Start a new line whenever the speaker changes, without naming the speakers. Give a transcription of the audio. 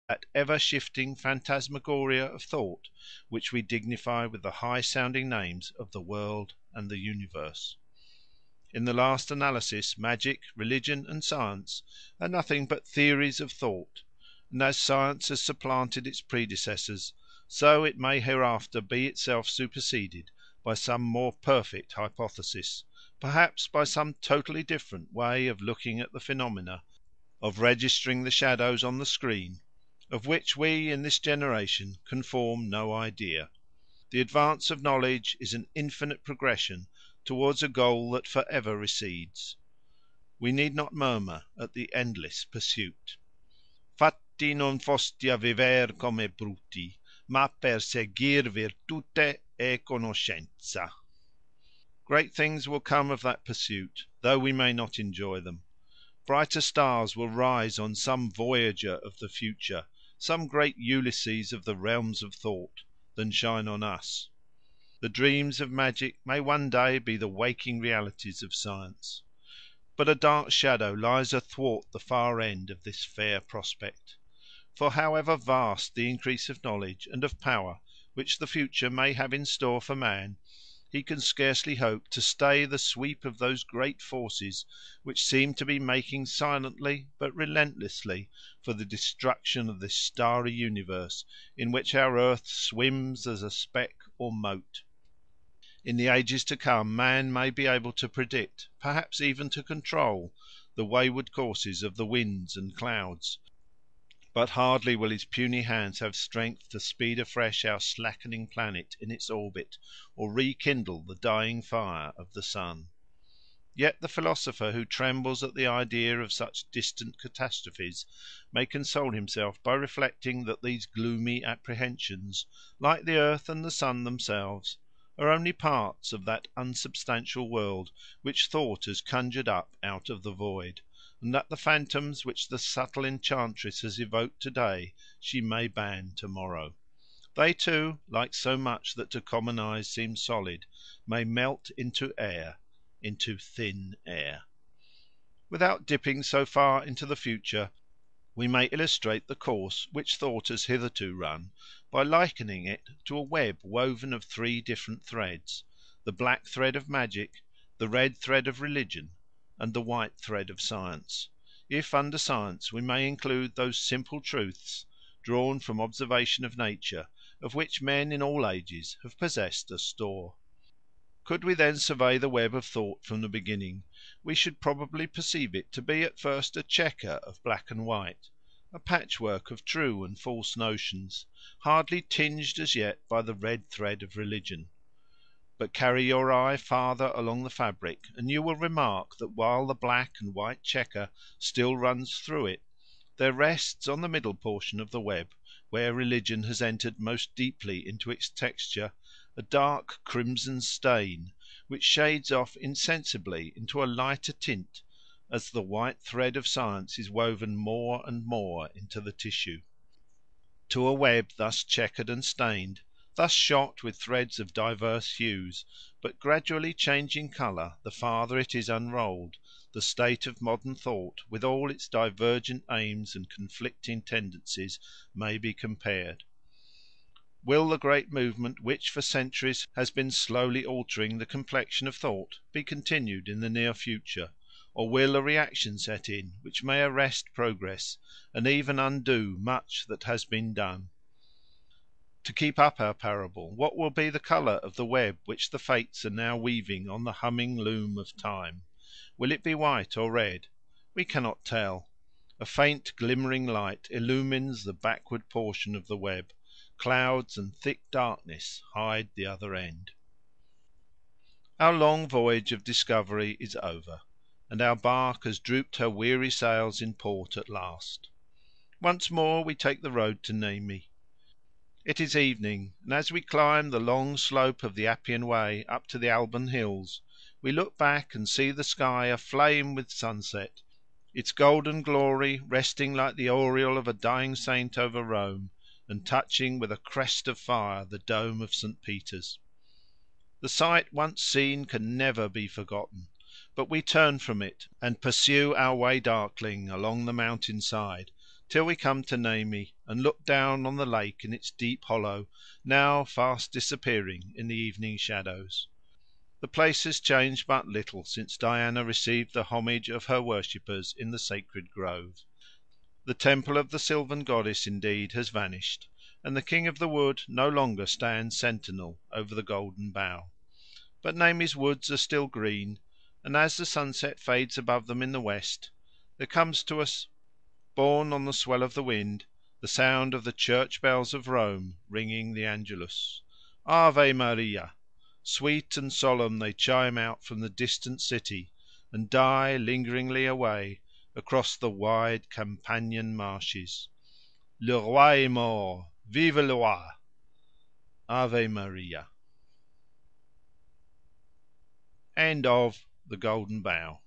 that ever-shifting phantasmagoria of thought which we dignify with the high-sounding names of the world and the universe. In the last analysis, magic, religion, and science are nothing but theories of thought, and as science has supplanted its predecessors, so it may hereafter be itself superseded by some more perfect hypothesis, perhaps by some totally different way of looking at the phenomena, of registering the shadows on the screen, of which we in this generation can form no idea. The advance of knowledge is an infinite progression towards a goal that for ever recedes. We need not murmur at the endless pursuit. Fatti non fosti a viver come bruti, ma per seguir virtute e conoscenza. Great things will come of that pursuit, though we may not enjoy them. Brighter stars will rise on some voyager of the future, some great Ulysses of the realms of thought, than shine on us. The dreams of magic may one day be the waking realities of science. But a dark shadow lies athwart the far end of this fair prospect. For however vast the increase of knowledge and of power which the future may have in store for man, he can scarcely hope to stay the sweep of those great forces which seem to be making silently but relentlessly for the destruction of this starry universe in which our earth swims as a speck or mote. In the ages to come man may be able to predict, perhaps even to control, the wayward courses of the winds and clouds, but hardly will his puny hands have strength to speed afresh our slackening planet in its orbit, or rekindle the dying fire of the sun. Yet the philosopher who trembles at the idea of such distant catastrophes may console himself by reflecting that these gloomy apprehensions, like the earth and the sun themselves, are only parts of that unsubstantial world which thought has conjured up out of the void, and that the phantoms which the subtle enchantress has evoked to-day she may ban to-morrow. They too, like so much that to common eyes seems solid, may melt into air, into thin air. Without dipping so far into the future, we may illustrate the course which thought has hitherto run by likening it to a web woven of three different threads, the black thread of magic, the red thread of religion, and the white thread of science, if under science we may include those simple truths, drawn from observation of nature, of which men in all ages have possessed a store. Could we then survey the web of thought from the beginning, we should probably perceive it to be at first a chequer of black and white, a patchwork of true and false notions, hardly tinged as yet by the red thread of religion. But carry your eye farther along the fabric, and you will remark that while the black and white chequer still runs through it, there rests on the middle portion of the web, where religion has entered most deeply into its texture, a dark crimson stain, which shades off insensibly into a lighter tint as the white thread of science is woven more and more into the tissue. To a web thus chequered and stained, thus shot with threads of diverse hues, but gradually changing colour the farther it is unrolled, the state of modern thought, with all its divergent aims and conflicting tendencies, may be compared. Will the great movement which for centuries has been slowly altering the complexion of thought be continued in the near future, or will a reaction set in which may arrest progress, and even undo much that has been done? To keep up our parable, what will be the colour of the web which the Fates are now weaving on the humming loom of time? Will it be white or red? We cannot tell. A faint glimmering light illumines the backward portion of the web. Clouds and thick darkness hide the other end. Our long voyage of discovery is over, and our bark has drooped her weary sails in port at last. Once more we take the road to Nemi. It is evening, and as we climb the long slope of the Appian Way up to the Alban hills, we look back and see the sky aflame with sunset, its golden glory resting like the aureole of a dying saint over Rome, and touching with a crest of fire the dome of St. Peter's. The sight once seen can never be forgotten, but we turn from it and pursue our way darkling along the mountain side till we come to Nemi, and looked down on the lake in its deep hollow, now fast disappearing in the evening shadows. The place has changed but little since Diana received the homage of her worshippers in the sacred grove. The temple of the sylvan goddess, indeed, has vanished, and the King of the Wood no longer stands sentinel over the Golden Bough. But Nemi's woods are still green, and as the sunset fades above them in the west, there comes to us, borne on the swell of the wind, the sound of the church bells of Rome ringing the Angelus. Ave Maria! Sweet and solemn they chime out from the distant city, and die lingeringly away across the wide Campagnan marshes. Le roi est mort! Vive le roi! Ave Maria! End of The Golden Bough.